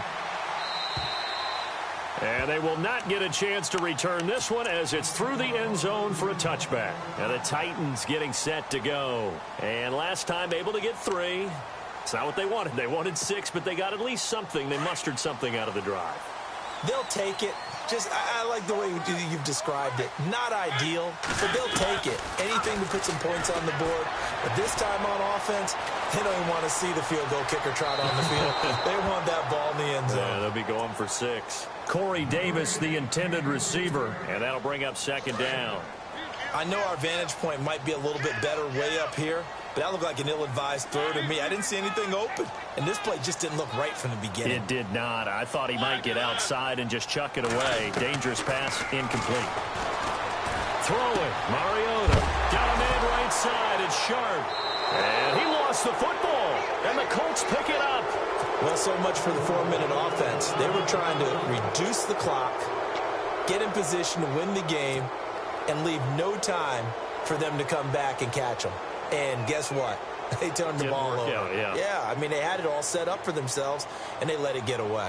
And they will not get a chance to return this one as it's through the end zone for a touchback. And the Titans getting set to go. And last time able to get 3. It's not what they wanted. They wanted 6, but they got at least something. They mustered something out of the drive. They'll take it. I like the way you've described it. Not ideal, but they'll take it. Anything to put some points on the board. But this time on offense, they don't even want to see the field goal kicker trot on the field. They want that ball in the end zone. Yeah, they'll be going for 6. Corey Davis, the intended receiver, and that'll bring up 2nd down. I know our vantage point might be a little bit better way up here, but that looked like an ill-advised throw to me. I didn't see anything open, and this play just didn't look right from the beginning. It did not. I thought he might get outside and just chuck it away. Dangerous pass, incomplete. Throwing, Mariota. Got a man right side. It's Sharp. And he lost the football, and the Colts pick it up. Well, so much for the 4-minute offense. They were trying to reduce the clock, get in position to win the game, and leave no time for them to come back and catch them. And guess what? They turned the ball over. Yeah, I mean, they had it all set up for themselves, and they let it get away.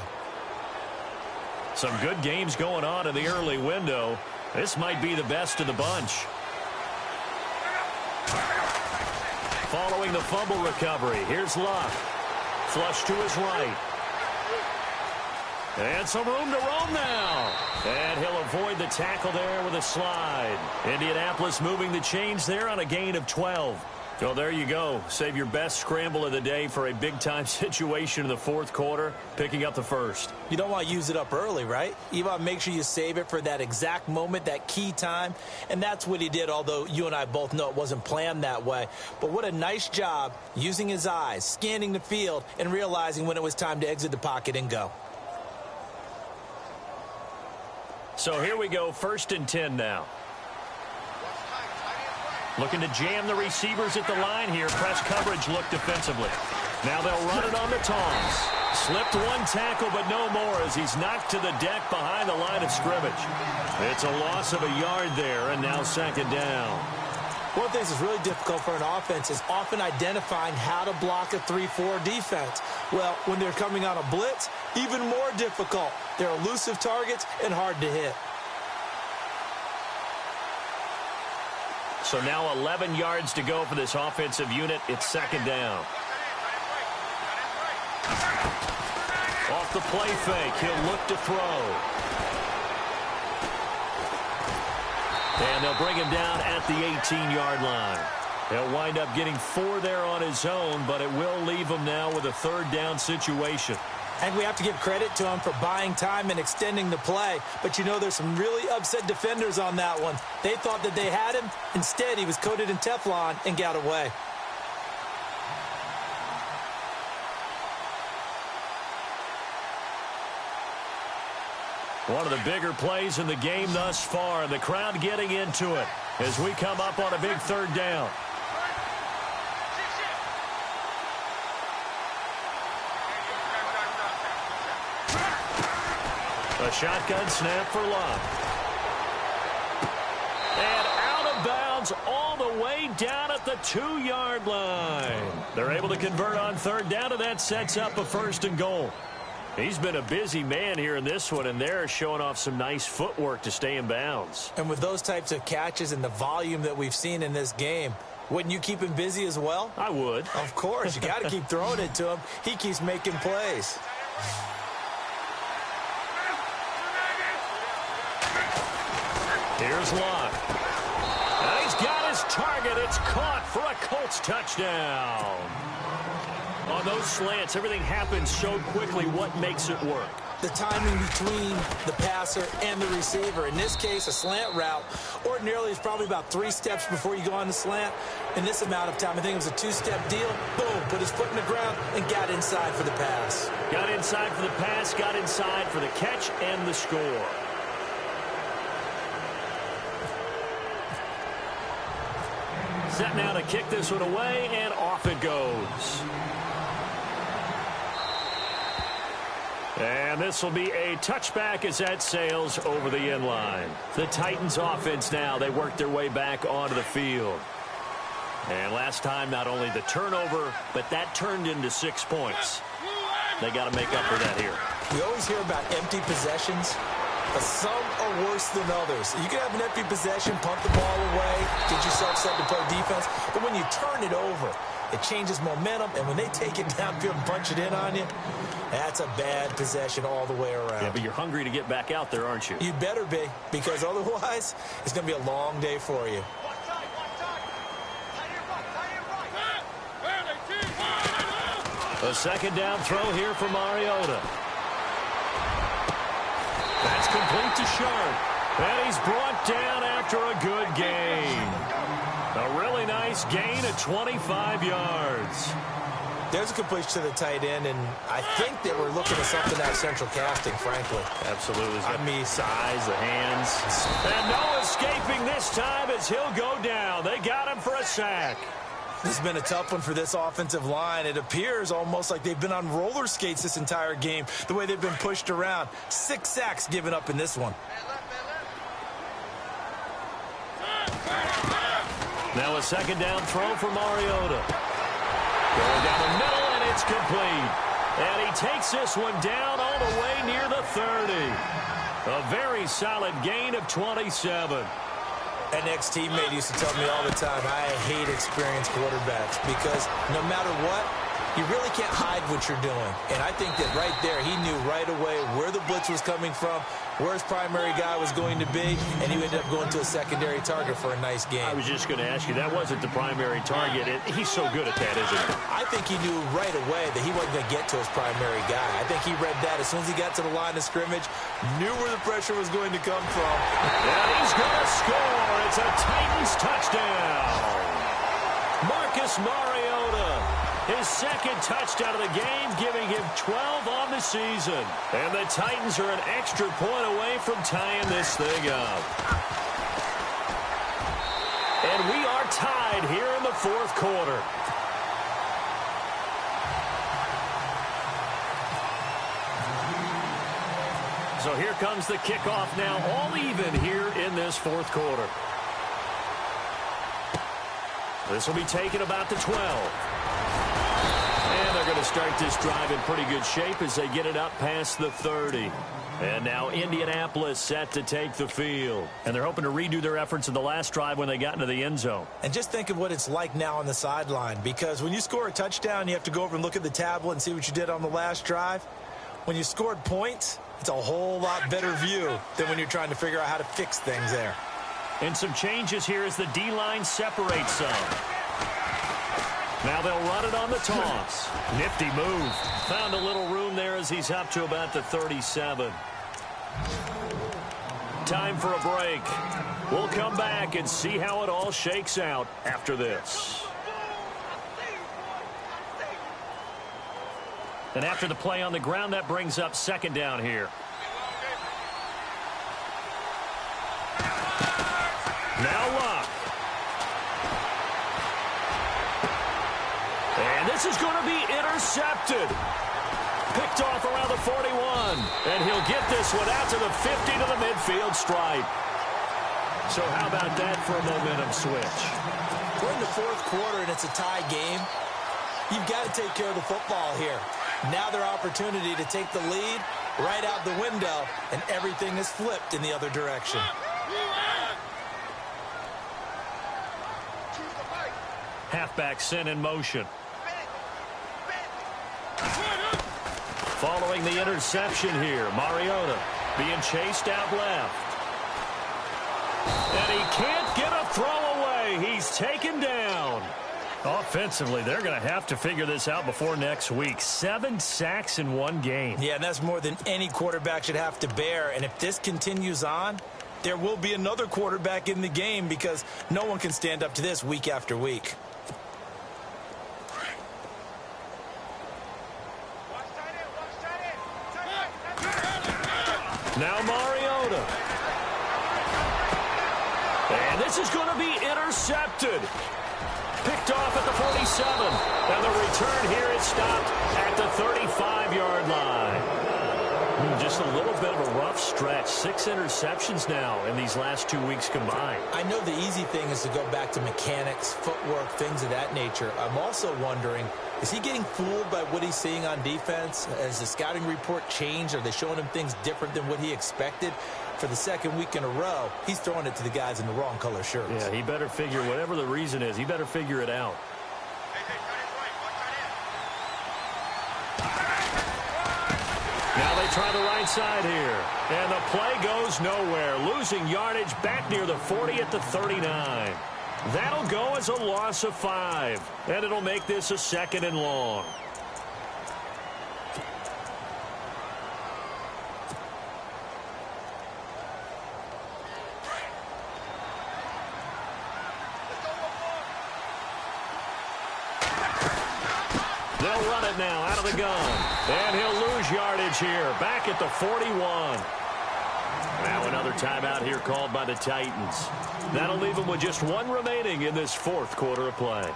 Some good games going on in the early window. This might be the best of the bunch. Following the fumble recovery, here's Luck. Flush to his right. And some room to roam now. And he'll avoid the tackle there with a slide. Indianapolis moving the chains there on a gain of 12. So there you go. Save your best scramble of the day for a big-time situation in the 4th quarter, picking up the 1st. You don't want to use it up early, right? You want to make sure you save it for that exact moment, that key time. And that's what he did, although you and I both know it wasn't planned that way. But what a nice job using his eyes, scanning the field, and realizing when it was time to exit the pocket and go. So here we go, 1st and 10 now. Looking to jam the receivers at the line here. Press coverage look defensively. Now they'll run it on the toss. Slipped one tackle, but no more as he's knocked to the deck behind the line of scrimmage. It's a loss of a yard there, and now 2nd down. One of the things that's really difficult for an offense is often identifying how to block a 3-4 defense. Well, when they're coming on a blitz, even more difficult. They're elusive targets and hard to hit. So now 11 yards to go for this offensive unit. It's second down. Off the play fake, he'll look to throw. And they'll bring him down at the 18-yard line. He'll wind up getting 4 there on his own, but it will leave him now with a third down situation. And we have to give credit to him for buying time and extending the play. But, you know, there's some really upset defenders on that one. They thought that they had him. Instead, he was coated in Teflon and got away. One of the bigger plays in the game thus far. The crowd getting into it as we come up on a big third down. A shotgun snap for Locke. And out of bounds all the way down at the 2-yard line. They're able to convert on third down, and that sets up a first and goal. He's been a busy man here in this one, and they're showing off some nice footwork to stay in bounds. And with those types of catches and the volume that we've seen in this game, wouldn't you keep him busy as well? I would. Of course. You got to keep throwing it to him. He keeps making plays. Here's Locke. And he's got his target. It's caught for a Colts touchdown. On those slants, everything happens so quickly. What makes it work? The timing between the passer and the receiver. In this case, a slant route ordinarily is probably about 3 steps before you go on the slant. In this amount of time, I think it was a 2-step deal. Boom, put his foot in the ground and got inside for the pass. Got inside for the pass, got inside for the catch and the score. Set now to kick this one away, and off it goes. And this will be a touchback as that sails over the end line. The Titans offense now, they work their way back onto the field. And last time, not only the turnover, but that turned into 6 points. They got to make up for that here. We always hear about empty possessions, but some are worse than others. You can have an empty possession, punt the ball away, get yourself set to play defense, but when you turn it over, it changes momentum, and when they take it downfield and punch it in on you, that's a bad possession all the way around. Yeah, but you're hungry to get back out there, aren't you? You better be, because otherwise, it's going to be a long day for you. A second down throw here for Mariota. That's complete to Sharp. And he's brought down after a good gain. A really nice gain of 25 yards. There's a completion to the tight end, and I think that we're looking at something out of central casting, frankly. Absolutely. I mean, size, the hands. And no escaping this time as he'll go down. They got him for a sack. This has been a tough one for this offensive line. It appears almost like they've been on roller skates this entire game, the way they've been pushed around. 6 sacks given up in this one. Now a second down throw for Mariota. Going down the middle, and it's complete. And he takes this one down all the way near the 30. A very solid gain of 27. An ex-teammate used to tell me all the time, I hate experienced quarterbacks because no matter what, you really can't hide what you're doing. And I think that right there, he knew right away where the blitz was coming from, where his primary guy was going to be, and he ended up going to a secondary target for a nice game. I was just going to ask you, that wasn't the primary target. He's so good at that, isn't he? I think he knew right away that he wasn't going to get to his primary guy. I think he read that as soon as he got to the line of scrimmage, knew where the pressure was going to come from. And he's going to score. It's a Titans touchdown. Marcus Mariota. His second touchdown of the game, giving him 12 on the season. And the Titans are an extra point away from tying this thing up. And we are tied here in the fourth quarter. So here comes the kickoff now, all even here in this fourth quarter. This will be taken about the 12. And they're going to start this drive in pretty good shape as they get it up past the 30. And now Indianapolis set to take the field. And they're hoping to redo their efforts in the last drive when they got into the end zone. And just think of what it's like now on the sideline, because when you score a touchdown, you have to go over and look at the tablet and see what you did on the last drive. When you scored points, it's a whole lot better view than when you're trying to figure out how to fix things there. And some changes here as the D-line separates some. Now they'll run it on the toss. Nifty move. Found a little room there as he's up to about the 37. Time for a break. We'll come back and see how it all shakes out after this. And after the play on the ground, that brings up second down here. Now Luck. And this is going to be intercepted. Picked off around the 41. And he'll get this one out to the 50 to the midfield stripe. So how about that for a momentum switch? We're in the fourth quarter and it's a tie game. You've got to take care of the football here. Now their opportunity to take the lead right out the window, and everything is flipped in the other direction. Halfback sent in motion. Following the interception here, Mariota being chased out left. And he can't get a throw away. He's taken down. Offensively, they're going to have to figure this out before next week. 7 sacks in one game. Yeah, and that's more than any quarterback should have to bear. And if this continues on, there will be another quarterback in the game because no one can stand up to this week after week. Now Mariota. And this is going to be intercepted. Picked off at the 47. And the return here is stopped at the 35-yard line. Just a little bit of a rough stretch. 6 interceptions now in these last 2 weeks combined. I know the easy thing is to go back to mechanics, footwork, things of that nature. I'm also wondering, is he getting fooled by what he's seeing on defense? Has the scouting report changed? Are they showing him things different than what he expected? For the second week in a row, he's throwing it to the guys in the wrong color shirts. Yeah, he better figure, whatever the reason is, he better figure it out. Now they try the right side here. And the play goes nowhere. Losing yardage back near the 40 at the 39. That'll go as a loss of 5. And it'll make this a 2nd and long. They'll run it now out of the gun. And he'll lose yardage here. Back at the 41. Now another timeout here called by the Titans. That'll leave them with just 1 remaining in this 4th quarter of play.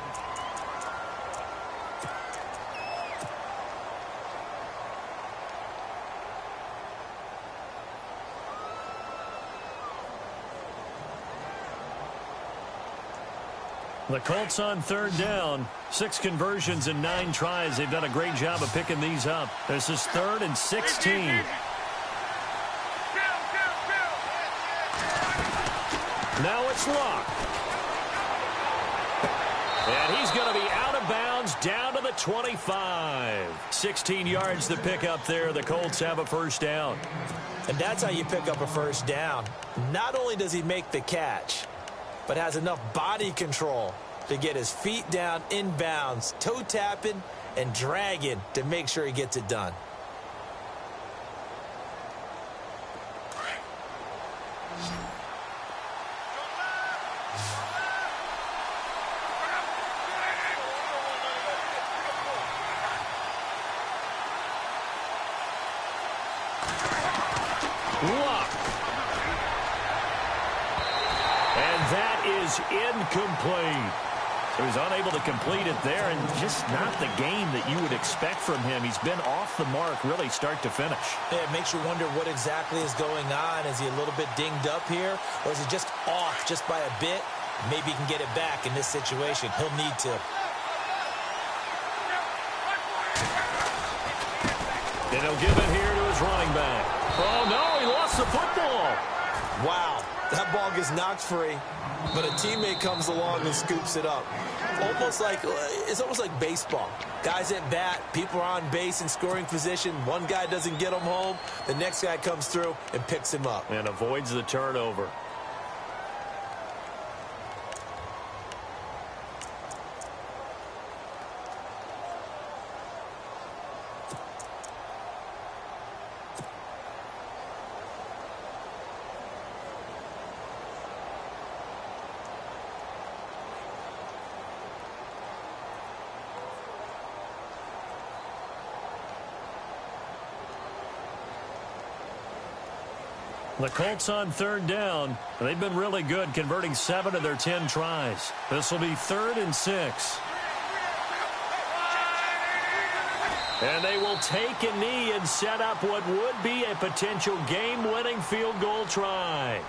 The Colts on 3rd down. 6 conversions and 9 tries. They've done a great job of picking these up. This is 3rd and 16. Now it's Luck. And he's going to be out of bounds down to the 25. 16 yards to pick up there. The Colts have a 1st down. And that's how you pick up a 1st down. Not only does he make the catch, but has enough body control to get his feet down inbounds, toe tapping and dragging to make sure he gets it done. Luck. And that is incomplete. So he's unable to complete it there, and just not the game that you would expect from him. He's been off the mark really start to finish. Yeah, it makes you wonder what exactly is going on. Is he a little bit dinged up here, or is he just off just by a bit? Maybe he can get it back in this situation. He'll need to. And he'll give it here to his running back. Oh, no, he lost the football. Wow, that ball gets knocked free, but a teammate comes along and scoops it up. It's almost like baseball. Guys at bat, people are on base in scoring position. One guy doesn't get him home. The next guy comes through and picks him up. And avoids the turnover. The Colts on third down. They've been really good, converting 7 of their 10 tries. This will be 3rd and 6. And they will take a knee and set up what would be a potential game-winning field goal try.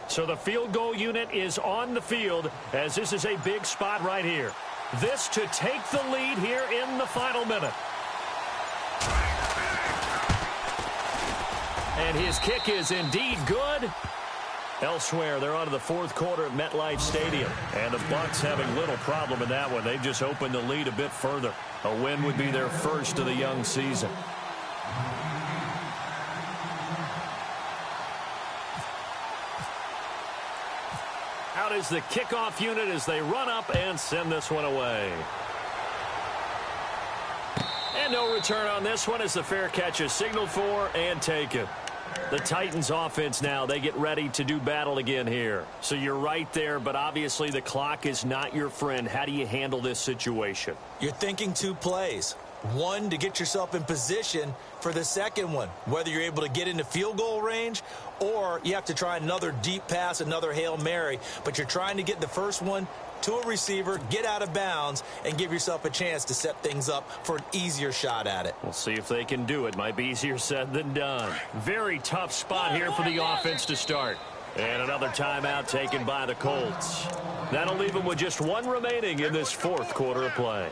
So the field goal unit is on the field as this is a big spot right here. This to take the lead here in the final minute. And his kick is indeed good. Elsewhere, they're on to the 4th quarter at MetLife Stadium. And the Bucs having little problem in that one. They've just opened the lead a bit further. A win would be their first of the young season. Out is the kickoff unit as they run up and send this one away. And no return on this one as the fair catch is signaled for and taken. The Titans offense now, they get ready to do battle again here. So you're right there, but obviously the clock is not your friend. How do you handle this situation? You're thinking 2 plays. One, to get yourself in position for the second one, whether you're able to get into field goal range or you have to try another deep pass, another Hail Mary. But you're trying to get the first one to a receiver, get out of bounds, and give yourself a chance to set things up for an easier shot at it. We'll see if they can do it. Might be easier said than done. Very tough spot here for the offense to start. And another timeout taken by the Colts. That'll leave them with just 1 remaining in this 4th quarter of play.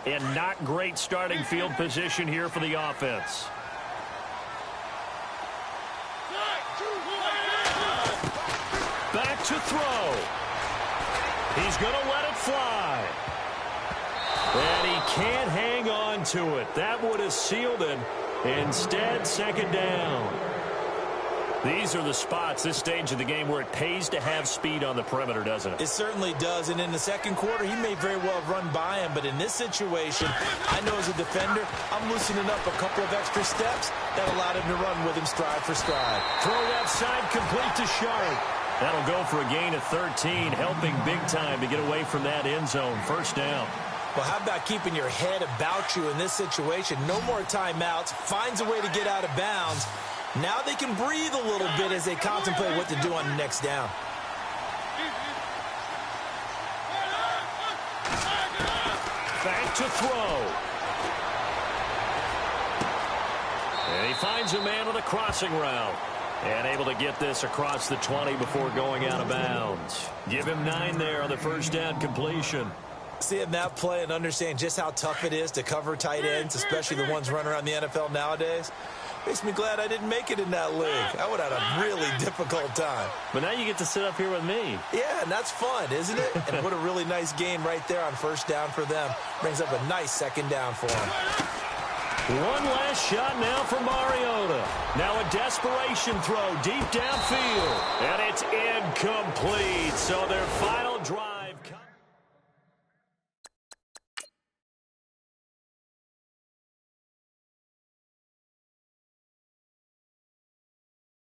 And not great starting field position here for the offense. Back to throw. He's going to let it fly. And he can't hang on to it. That would have sealed it. Instead, 2nd down. These are the spots, this stage of the game, where it pays to have speed on the perimeter, doesn't it? It certainly does, and in the 2nd quarter, he may very well have run by him, but in this situation, I know as a defender, I'm loosening up a couple of extra steps that allowed him to run with him stride for stride. Throw that side complete to Sharp. That'll go for a gain of 13, helping big time to get away from that end zone. 1st down. Well, how about keeping your head about you in this situation? No more timeouts, finds a way to get out of bounds. Now they can breathe a little bit as they contemplate what to do on the next down. Back to throw. And he finds a man on the crossing route. And able to get this across the 20 before going out of bounds. Give him 9 there on the 1st down completion. Seeing that play and understand just how tough it is to cover tight ends, especially the ones running around the NFL nowadays, makes me glad I didn't make it in that league. I would have had a really difficult time. But now you get to sit up here with me. Yeah, and that's fun, isn't it? And what a really nice game right there on 1st down for them. Brings up a nice 2nd down for them. One last shot now for Mariota. Now a desperation throw deep downfield. And it's incomplete. So their final drive.